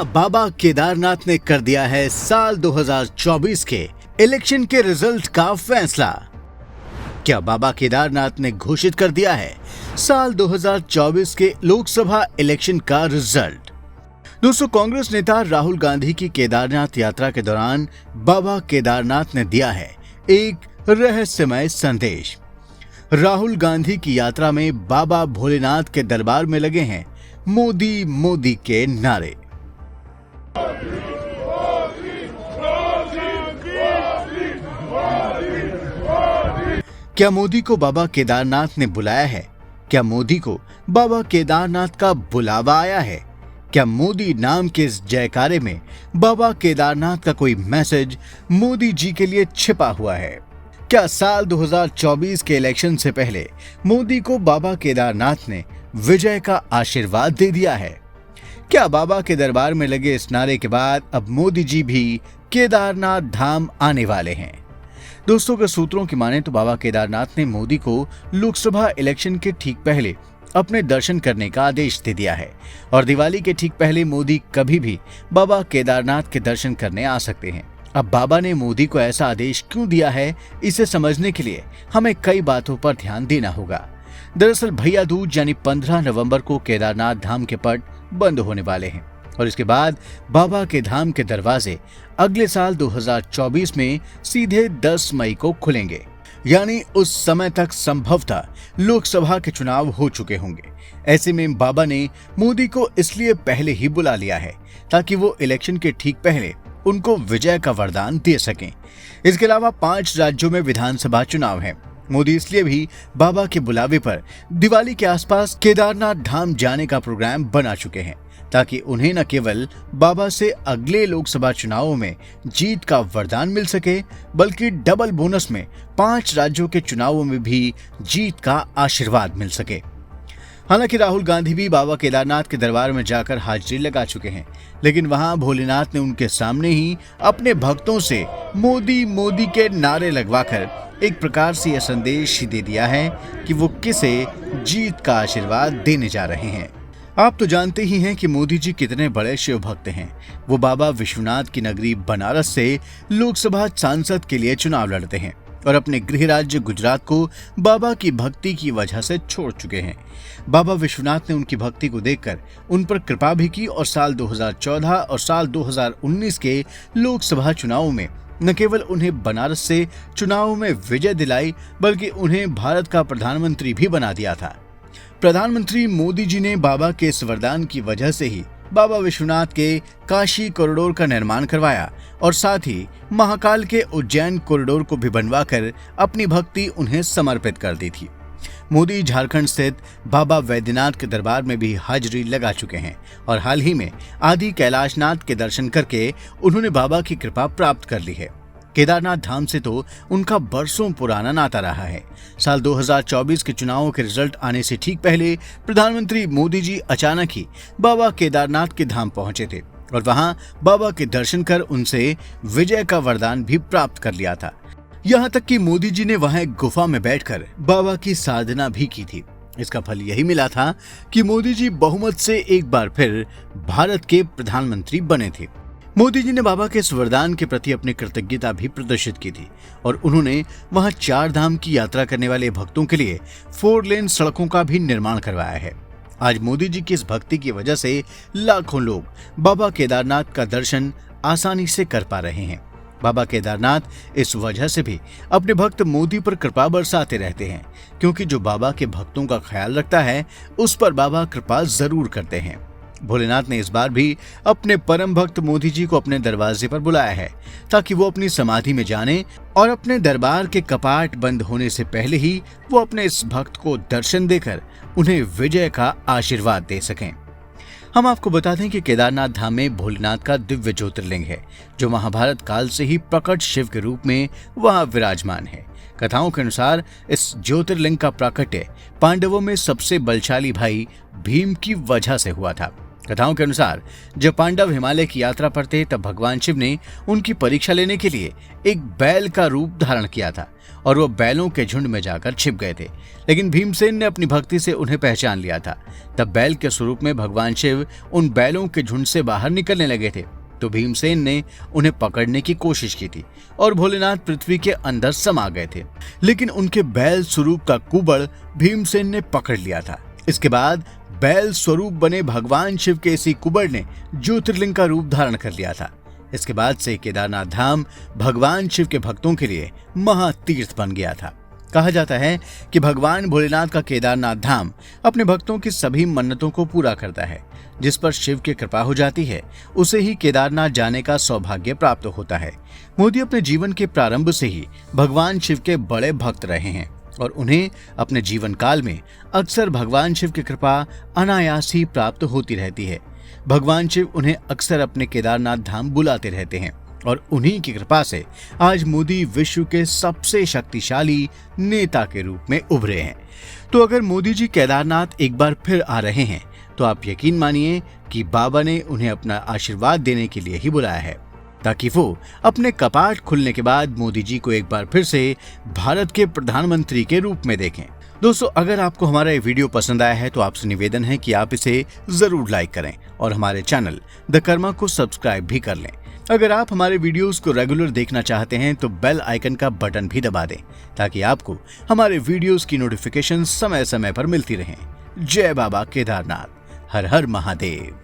क्या बाबा केदारनाथ ने कर दिया है साल 2024 के इलेक्शन के रिजल्ट का फैसला? क्या बाबा केदारनाथ ने घोषित कर दिया है साल 2024 के लोकसभा इलेक्शन का रिजल्ट? दोस्तों, कांग्रेस नेता राहुल गांधी की केदारनाथ यात्रा के दौरान बाबा केदारनाथ ने दिया है एक रहस्यमय संदेश। राहुल गांधी की यात्रा में बाबा भोलेनाथ के दरबार में लगे हैं मोदी मोदी के नारे। क्या मोदी को बाबा केदारनाथ ने बुलाया है? क्या मोदी को बाबा केदारनाथ का बुलावा आया है? क्या मोदी नाम के इस जयकारे में बाबा केदारनाथ का कोई मैसेज मोदी जी के लिए छिपा हुआ है? क्या साल 2024 के इलेक्शन से पहले मोदी को बाबा केदारनाथ ने विजय का आशीर्वाद दे दिया है? क्या बाबा के दरबार में लगे इस नारे के बाद अब मोदी जी भी केदारनाथ धाम आने वाले हैं? दोस्तों, के सूत्रों की माने तो बाबा केदारनाथ ने मोदी को लोकसभा इलेक्शन के ठीक पहले अपने दर्शन करने का आदेश दे दिया है और दिवाली के ठीक पहले मोदी कभी भी बाबा केदारनाथ के दर्शन करने आ सकते हैं। अब बाबा ने मोदी को ऐसा आदेश क्यों दिया है, इसे समझने के लिए हमें कई बातों पर ध्यान देना होगा। दरअसल भैया दूज यानी 15 नवंबर को केदारनाथ धाम के पट बंद होने वाले हैं और इसके बाद बाबा के धाम के दरवाजे अगले साल 2024 में सीधे 10 मई को खुलेंगे। यानी उस समय तक संभवतः लोकसभा के चुनाव हो चुके होंगे। ऐसे में बाबा ने मोदी को इसलिए पहले ही बुला लिया है ताकि वो इलेक्शन के ठीक पहले उनको विजय का वरदान दे सकें। इसके अलावा 5 राज्यों में विधानसभा चुनाव है। मोदी इसलिए भी बाबा के बुलावे पर दिवाली के आसपास केदारनाथ धाम जाने का प्रोग्राम बना चुके हैं ताकि उन्हें न केवल बाबा से अगले लोकसभा चुनावों में जीत का वरदान मिल सके, बल्कि डबल बोनस में 5 राज्यों के चुनावों में भी जीत का आशीर्वाद मिल सके। हालांकि राहुल गांधी भी बाबा केदारनाथ के दरबार में जाकर हाजिरी लगा चुके हैं, लेकिन वहां भोलेनाथ ने उनके सामने ही अपने भक्तों से मोदी मोदी के नारे लगवाकर एक प्रकार से यह संदेश ही दे दिया है कि वो किसे जीत का आशीर्वाद देने जा रहे हैं। आप तो जानते ही हैं कि मोदी जी कितने बड़े शिव भक्त हैं। वो बाबा विश्वनाथ की नगरी बनारस से लोकसभा सांसद के लिए चुनाव लड़ते हैं और अपने गृह राज्य गुजरात को बाबा की भक्ति की वजह से छोड़ चुके हैं। बाबा विश्वनाथ ने उनकी भक्ति को देखकर उन पर कृपा भी की और साल 2014 और साल 2019 के लोकसभा चुनावों में न केवल उन्हें बनारस से चुनाव में विजय दिलाई, बल्कि उन्हें भारत का प्रधानमंत्री भी बना दिया था। प्रधानमंत्री मोदी जी ने बाबा के इस वरदान की वजह से ही बाबा विश्वनाथ के काशी कॉरिडोर का निर्माण करवाया और साथ ही महाकाल के उज्जैन कॉरिडोर को भी बनवाकर अपनी भक्ति उन्हें समर्पित कर दी थी। मोदी झारखंड स्थित बाबा वैद्यनाथ के दरबार में भी हाजिरी लगा चुके हैं और हाल ही में आदि कैलाशनाथ के दर्शन करके उन्होंने बाबा की कृपा प्राप्त कर ली है। केदारनाथ धाम से तो उनका बरसों पुराना नाता रहा है। साल 2024 के चुनावों के रिजल्ट आने से ठीक पहले प्रधानमंत्री मोदी जी अचानक ही बाबा केदारनाथ के धाम पहुंचे थे और वहां बाबा के दर्शन कर उनसे विजय का वरदान भी प्राप्त कर लिया था। यहाँ तक कि मोदी जी ने वहां एक गुफा में बैठकर बाबा की साधना भी की थी। इसका फल यही मिला था कि मोदी जी बहुमत से एक बार फिर भारत के प्रधानमंत्री बने थे। मोदी जी ने बाबा के इस वरदान के प्रति अपनी कृतज्ञता भी प्रदर्शित की थी और उन्होंने वहां 4 धाम की यात्रा करने वाले भक्तों के लिए 4 लेन सड़कों का भी निर्माण करवाया है। आज मोदी जी की इस भक्ति की वजह से लाखों लोग बाबा केदारनाथ का दर्शन आसानी से कर पा रहे हैं। बाबा केदारनाथ इस वजह से भी अपने भक्त मोदी पर कृपा बरसाते रहते हैं, क्योंकि जो बाबा के भक्तों का ख्याल रखता है उस पर बाबा कृपा जरूर करते हैं। भोलेनाथ ने इस बार भी अपने परम भक्त मोदी जी को अपने दरवाजे पर बुलाया है ताकि वो अपनी समाधि में जाने और अपने दरबार के कपाट बंद होने से पहले ही वो अपने इस भक्त को दर्शन देकर उन्हें विजय का आशीर्वाद दे सकें। हम आपको बता दें कि केदारनाथ धाम में भोलेनाथ का दिव्य ज्योतिर्लिंग है जो महाभारत काल से ही प्रकट शिव के रूप में वहां विराजमान है। कथाओं के अनुसार इस ज्योतिर्लिंग का प्राकट्य पांडवों में सबसे बलशाली भाई भीम की वजह से हुआ था। कथाओं के अनुसार जब पांडव हिमालय की यात्रा पर थे तब भगवान शिव ने उनकी परीक्षा लेने के लिए एक बैल का रूप धारण किया था और वो बैलों के झुंड में जाकर छिप गए थे। लेकिन भीमसेन ने अपनी भक्ति से उन्हें पहचान लिया था। तब बैल के स्वरूप में भगवान शिव उन बैलों के झुंड से बाहर निकलने लगे थे तो भीमसेन ने उन्हें पकड़ने की कोशिश की थी और भोलेनाथ पृथ्वी के अंदर समा गए थे, लेकिन उनके बैल स्वरूप का कुबड़ भीमसेन ने पकड़ लिया था। इसके बाद बैल स्वरूप बने भगवान शिव के इसी कुबड़ ने ज्योतिर्लिंग का रूप धारण कर लिया था। इसके बाद से केदारनाथ धाम भगवान शिव के भक्तों के लिए महातीर्थ बन गया था। कहा जाता है कि भगवान भोलेनाथ का केदारनाथ धाम अपने भक्तों की सभी मन्नतों को पूरा करता है। जिस पर शिव की कृपा हो जाती है उसे ही केदारनाथ जाने का सौभाग्य प्राप्त होता है। मोदी अपने जीवन के प्रारंभ से ही भगवान शिव के बड़े भक्त रहे हैं और उन्हें अपने जीवन काल में अक्सर भगवान शिव की कृपा अनायास ही प्राप्त होती रहती है। भगवान शिव उन्हें अक्सर अपने केदारनाथ धाम बुलाते रहते हैं और उन्हीं की कृपा से आज मोदी विश्व के सबसे शक्तिशाली नेता के रूप में उभरे हैं। तो अगर मोदी जी केदारनाथ एक बार फिर आ रहे हैं तो आप यकीन मानिए कि बाबा ने उन्हें अपना आशीर्वाद देने के लिए ही बुलाया है, ताकि वो अपने कपाट खुलने के बाद मोदी जी को एक बार फिर से भारत के प्रधानमंत्री के रूप में देखें। दोस्तों, अगर आपको हमारा ये वीडियो पसंद आया है तो आपसे निवेदन है कि आप इसे जरूर लाइक करें और हमारे चैनल द कर्मा को सब्सक्राइब भी कर लें। अगर आप हमारे वीडियोस को रेगुलर देखना चाहते हैं तो बेल आइकन का बटन भी दबा दें ताकि आपको हमारे वीडियोस की नोटिफिकेशन समय समय पर मिलती रहें। जय बाबा केदारनाथ, हर हर महादेव।